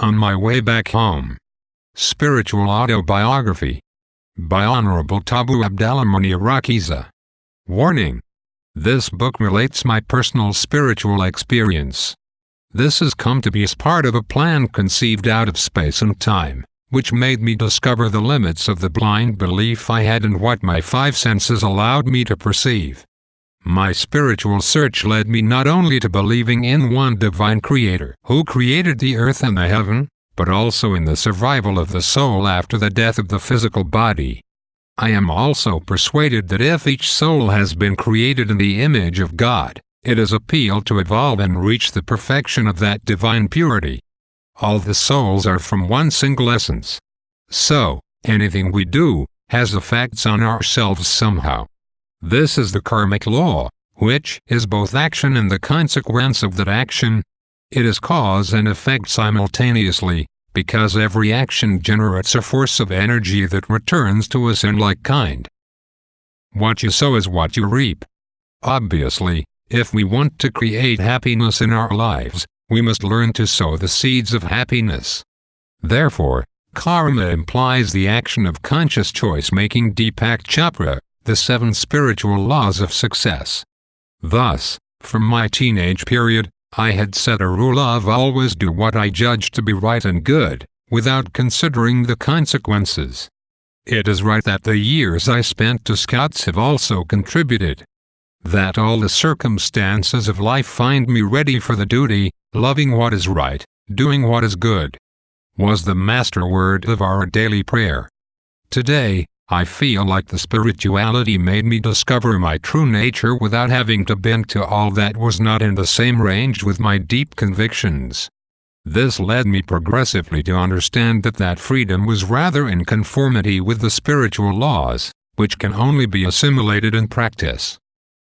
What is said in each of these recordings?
On My Way Back Home. Spiritual Autobiography. By Honorable Tabu Abdallah Munir Rakiza. Warning. This book relates my personal spiritual experience. This has come to be as part of a plan conceived out of space and time, which made me discover the limits of the blind belief I had in what my five senses allowed me to perceive. My spiritual search led me not only to believing in one divine creator who created the earth and the heaven, but also in the survival of the soul after the death of the physical body. I am also persuaded that if each soul has been created in the image of God, it is appealed to evolve and reach the perfection of that divine purity. All the souls are from one single essence. So, anything we do has effects on ourselves somehow. This is the karmic law, which is both action and the consequence of that action. It is cause and effect simultaneously, because every action generates a force of energy that returns to us in like kind. What you sow is what you reap. Obviously, if we want to create happiness in our lives, we must learn to sow the seeds of happiness. Therefore, karma implies the action of conscious choice-making. Deepak Chopra, The 7 Spiritual Laws of Success. Thus, from my teenage period, I had set a rule of always do what I judged to be right and good, without considering the consequences. It is right that the years I spent to Scouts have also contributed. That all the circumstances of life find me ready for the duty, loving what is right, doing what is good, was the master word of our daily prayer. Today, I feel like the spirituality made me discover my true nature without having to bend to all that was not in the same range with my deep convictions. This led me progressively to understand that freedom was rather in conformity with the spiritual laws, which can only be assimilated in practice.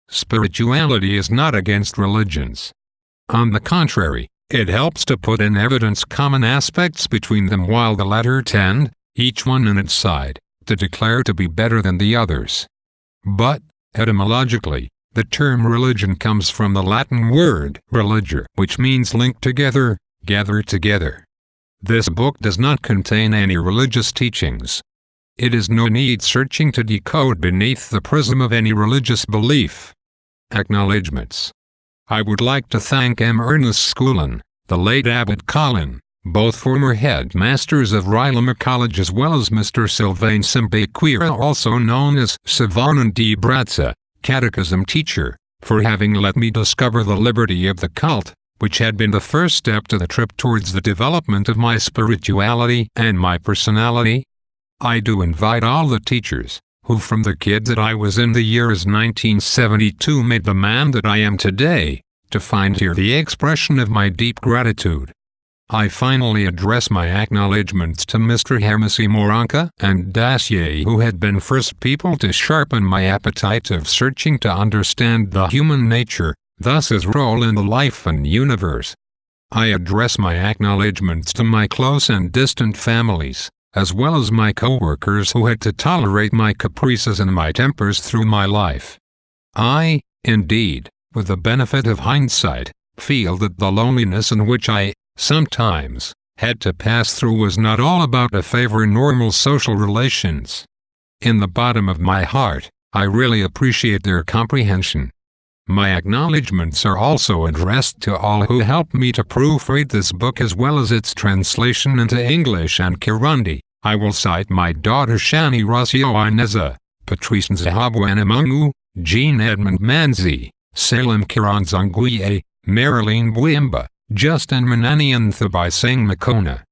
Spirituality is not against religions. On the contrary, it helps to put in evidence common aspects between them while the latter tend, each one on its side, to declare to be better than the others. But, etymologically, the term religion comes from the Latin word religere, which means link together, gather together. This book does not contain any religious teachings. It is no need searching to decode beneath the prism of any religious belief. Acknowledgements. I would like to thank M. Ernest Schoolin, the late Abbot Colin, both former headmasters of Rilama College, as well as Mr. Sylvain Simbequira, also known as Savanand Bratsa, catechism teacher, for having let me discover the liberty of the cult, which had been the first step to the trip towards the development of my spirituality and my personality. I do invite all the teachers, who from the kid that I was in the years 1972 made the man that I am today, to find here the expression of my deep gratitude. I finally address my acknowledgements to Mr. Hermesi Moranka and Dacier, who had been first people to sharpen my appetite of searching to understand the human nature, thus his role in the life and universe. I address my acknowledgements to my close and distant families, as well as my co-workers who had to tolerate my caprices and my tempers through my life. I, indeed, with the benefit of hindsight, feel that the loneliness in which I, sometimes, had to pass through was not all about a favor in normal social relations. In the bottom of my heart, I really appreciate their comprehension. My acknowledgements are also addressed to all who helped me to proofread this book as well as its translation into English and Kirundi. I will cite my daughter Shani Rossio Ineza, Patrice Nzahabwanamungu, Jean Edmond Manzi, Salem Kiranzanguye, Marilyn Bwimba, Justin Manani and Thabai Singh Makona.